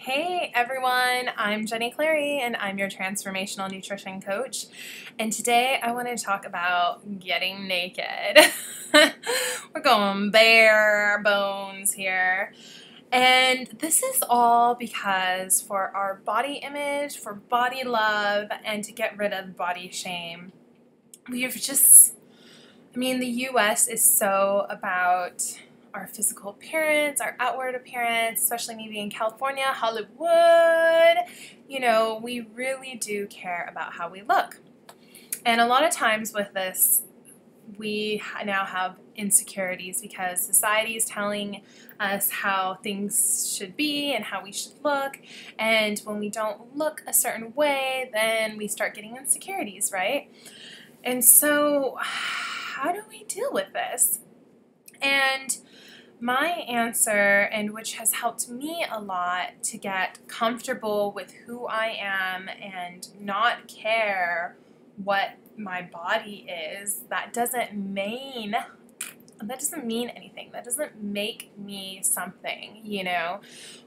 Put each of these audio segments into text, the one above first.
Hey everyone, I'm Jenny Clary and I'm your transformational nutrition coach. And today I want to talk about getting naked. We're going bare bones here. And this is all because for our body image, for body love, and to get rid of body shame, the US is so about our physical appearance, our outward appearance, especially me being in California, Hollywood. We really do care about how we look. And a lot of times with this, we now have insecurities because society is telling us how things should be and how we should look. And when we don't look a certain way, then we start getting insecurities, right? And so how do we deal with this? And my answer, and which has helped me a lot to get comfortable with who I am and not care what my body is, that doesn't mean anything. That doesn't make me something,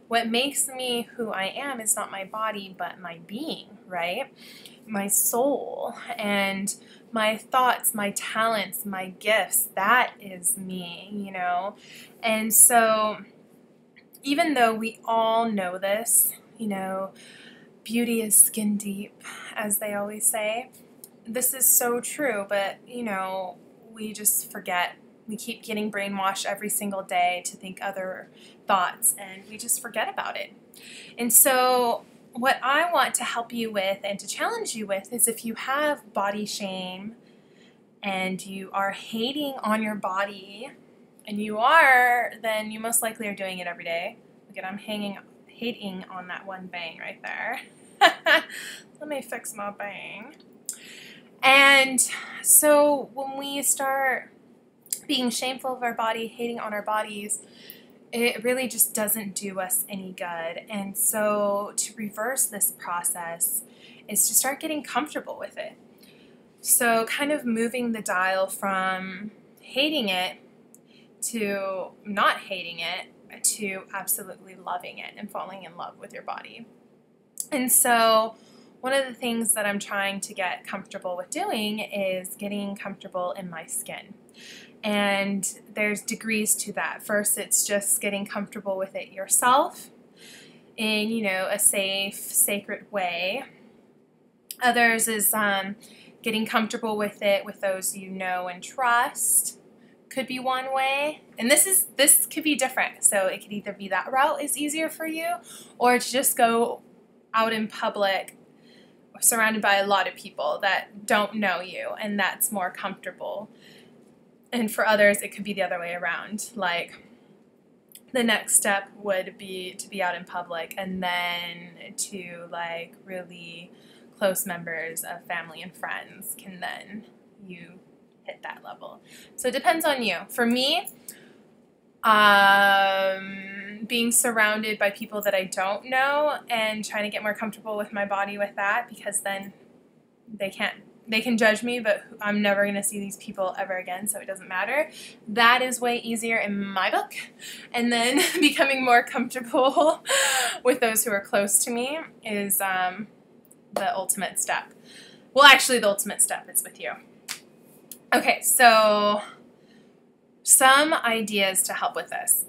What makes me who I am is not my body, but my being, right? My soul and my thoughts, my talents, my gifts, that is me, And so even though we all know this, beauty is skin deep, as they always say, this is so true, but, we just forget. We keep getting brainwashed every single day to think other thoughts, and we just forget about it. And so what I want to help you with and to challenge you with is if you have body shame and you are hating on your body, and you are, then you most likely are doing it every day. Look at, I'm hating on that one bang right there. Let me fix my bang. And so when we start being shameful of our body, hating on our bodies, it really just doesn't do us any good. And so to reverse this process is to start getting comfortable with it. So kind of moving the dial from hating it to not hating it to absolutely loving it and falling in love with your body. And so one of the things that I'm trying to get comfortable with doing is getting comfortable in my skin. And there's degrees to that. First, it's just getting comfortable with it yourself in, a safe, sacred way. Others is getting comfortable with it with those you know and trust. Could be one way. And this could be different. So it could either be that route is easier for you, or to just go out in public surrounded by a lot of people that don't know you, and that's more comfortable. And for others, it could be the other way around. Like, the next step would be to be out in public, and then to, like, really close members of family and friends can then you hit that level. So it depends on you. For me, being surrounded by people that I don't know and trying to get more comfortable with my body with that, because then they can judge me, but I'm never going to see these people ever again, so it doesn't matter. That is way easier in my book. And then becoming more comfortable with those who are close to me is the ultimate step. Well, actually, the ultimate step is with you. Okay, so some ideas to help with this.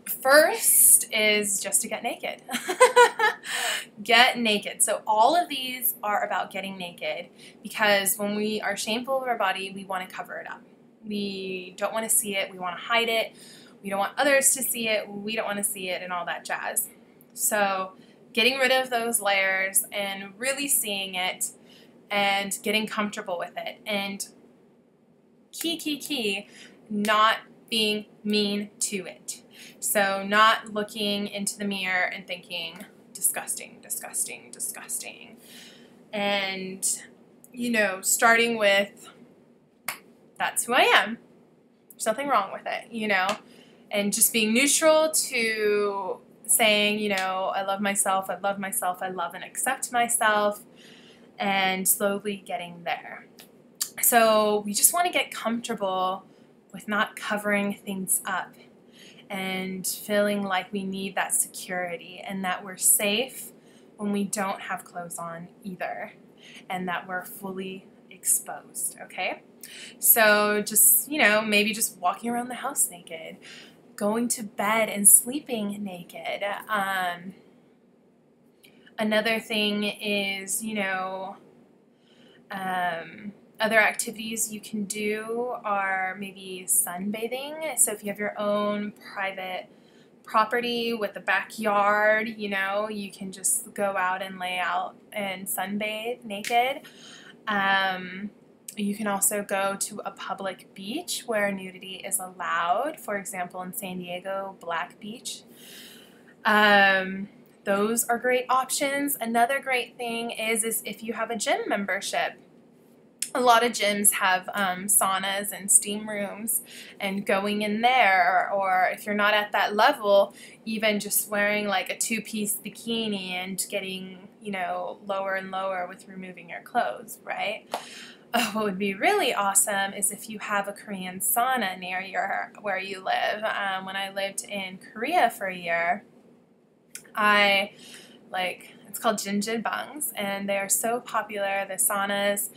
First is just to get naked. Get naked. So all of these are about getting naked, because when we are shameful of our body, we want to cover it up. We don't want to see it. We want to hide it. We don't want others to see it. We don't want to see it and all that jazz. So getting rid of those layers and really seeing it and getting comfortable with it. And key, not being mean to it. So not looking into the mirror and thinking, disgusting, disgusting, disgusting. And, starting with, that's who I am. There's nothing wrong with it, And just being neutral to saying, I love myself, I love myself, I love and accept myself, and slowly getting there. So we just want to get comfortable with not covering things up and feeling like we need that security and that we're safe when we don't have clothes on either, and that we're fully exposed, okay? So just, maybe just walking around the house naked, going to bed and sleeping naked. Another thing is, other activities you can do are maybe sunbathing. So if you have your own private property with a backyard, you can just go out and lay out and sunbathe naked. You can also go to a public beach where nudity is allowed. For example, in San Diego, Black Beach. Those are great options. Another great thing is if you have a gym membership. A lot of gyms have saunas and steam rooms, and going in there, or if you're not at that level, even just wearing like a two-piece bikini and getting, lower and lower with removing your clothes, right? What would be really awesome is if you have a Korean sauna near where you live. When I lived in Korea for a year, it's called Jinjilbangs, and they are so popular. The saunas,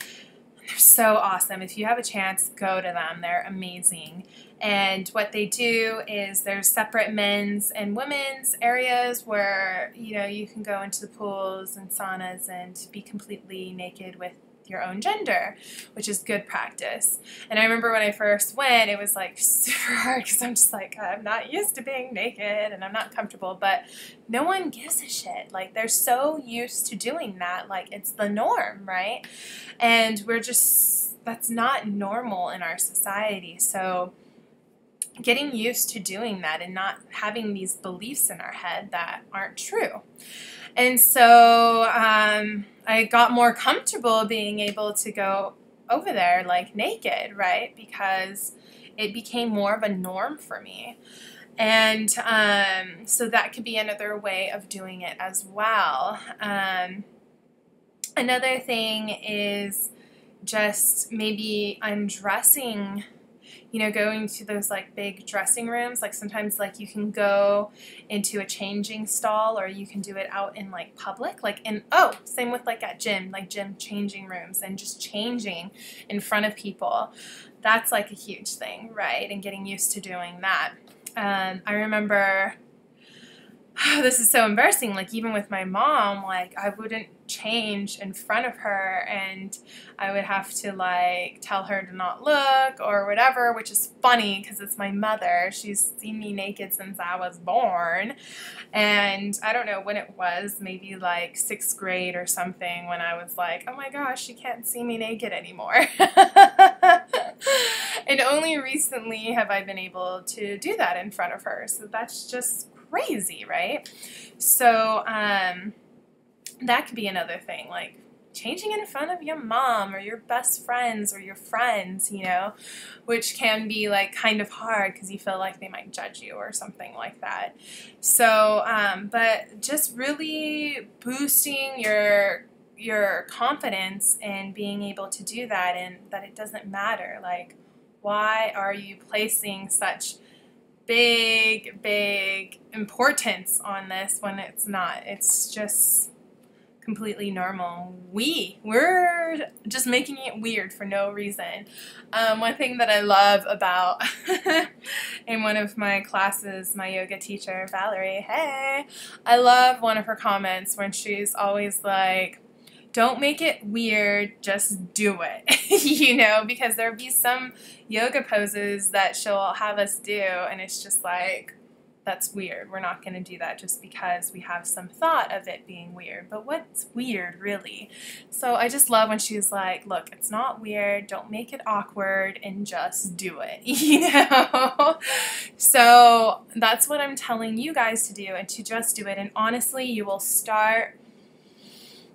they're so awesome. If you have a chance, go to them. They're amazing. And what they do is there's separate men's and women's areas where, you can go into the pools and saunas and be completely naked with your own gender, which is good practice. And I remember when I first went, it was like super hard because I'm just like, I'm not used to being naked and I'm not comfortable, but no one gives a shit. Like, they're so used to doing that, like it's the norm, right? And that's not normal in our society. So getting used to doing that and not having these beliefs in our head that aren't true. And so I got more comfortable being able to go over there like naked, right? Because it became more of a norm for me. And so that could be another way of doing it as well. Another thing is just maybe undressing, going to those like big dressing rooms. Like sometimes like you can go into a changing stall, or you can do it out in like public, same with like at gym changing rooms, and just changing in front of people. That's like a huge thing, right? And getting used to doing that. I remember, this is so embarrassing, like even with my mom, like I wouldn't change in front of her, and I would have to like tell her to not look or whatever, which is funny because it's my mother. She's seen me naked since I was born, and I don't know when it was, maybe like 6th grade or something, when I was like, oh my gosh, she can't see me naked anymore. And only recently have I been able to do that in front of her, so that's just crazy, right? So that could be another thing, like changing in front of your mom or your best friends or your friends, which can be like kind of hard because you feel like they might judge you or something like that. So but just really boosting your confidence and being able to do that, and that it doesn't matter, like, why are you placing such big importance on this when it's not? It's just completely normal. We're just making it weird for no reason. One thing that I love about in one of my classes, my yoga teacher, Valerie, hey, I love one of her comments when she's always like, don't make it weird, just do it, because there'll be some yoga poses that she'll have us do, and it's just like, that's weird. We're not going to do that just because we have some thought of it being weird. But what's weird, really? So I just love when she's like, look, it's not weird. Don't make it awkward, and just do it, So that's what I'm telling you guys to do, and to just do it. And honestly, you will start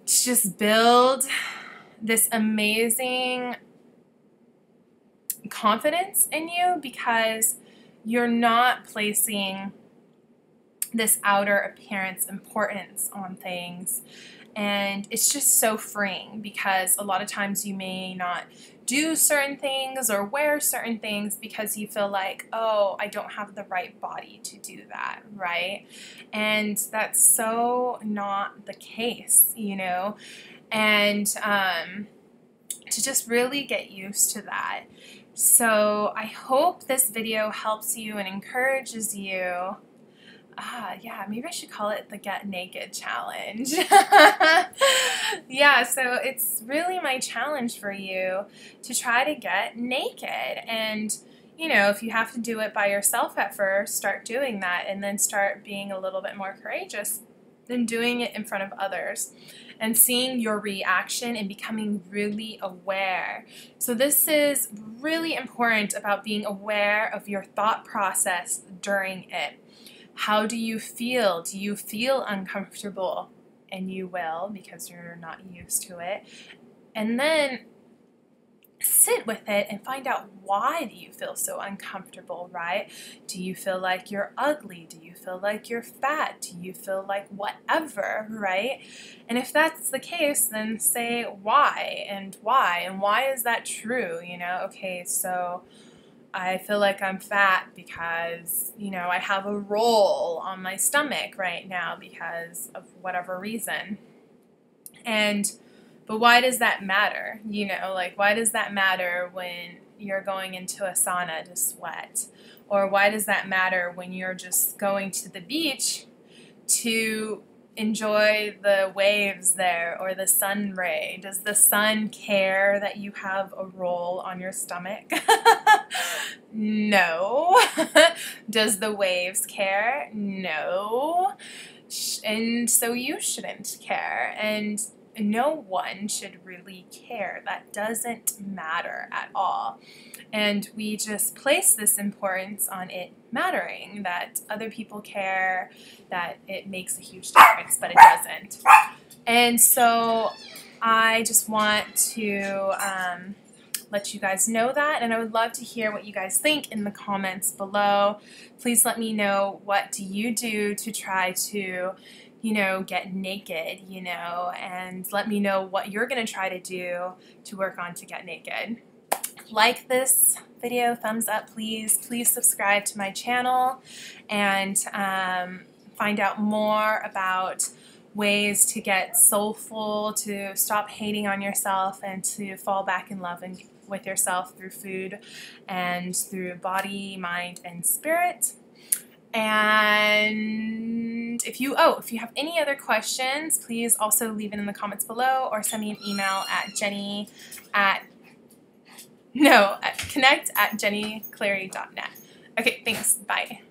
to just build this amazing confidence in you, because you're not placing this outer appearance importance on things. And it's just so freeing, because a lot of times you may not do certain things or wear certain things because you feel like, oh, I don't have the right body to do that, right? And that's so not the case, you know? And to just really get used to that. So I hope this video helps you and encourages you. Yeah, maybe I should call it the Get Naked Challenge. Yeah, so it's really my challenge for you to try to get naked. And, you know, if you have to do it by yourself at first, start doing that and then start being a little bit more courageous than doing it in front of others and seeing your reaction and becoming really aware. So this is really important about being aware of your thought process during it. How do you feel? Do you feel uncomfortable? And you will, because you're not used to it. And then sit with it and find out, why do you feel so uncomfortable, right? Do you feel like you're ugly? Do you feel like you're fat? Do you feel like whatever, right? And if that's the case, then say why and why is that true, you know? Okay, so I feel like I'm fat because, you know, I have a roll on my stomach right now because of whatever reason. But why does that matter? You know, like, why does that matter when you're going into a sauna to sweat? Or why does that matter when you're just going to the beach to enjoy the waves there or the sun ray? Does the sun care that you have a roll on your stomach? No. Does the waves care? No. And so you shouldn't care. And no one should really care. That doesn't matter at all. And we just place this importance on it mattering, that other people care, that it makes a huge difference, but it doesn't. And so I just want to let you guys know that, and I would love to hear what you guys think in the comments below. Please let me know, what do you do to try to, you know, get naked, you know, and let me know what you're going to try to do to work on to get naked. Like this video, thumbs up please. Please subscribe to my channel and find out more about ways to get soulful, to stop hating on yourself, and to fall back in love with yourself through food and through body, mind, and spirit. And if you have any other questions, please also leave it in the comments below or send me an email at connect@jennycleary.net. Okay, thanks. Bye.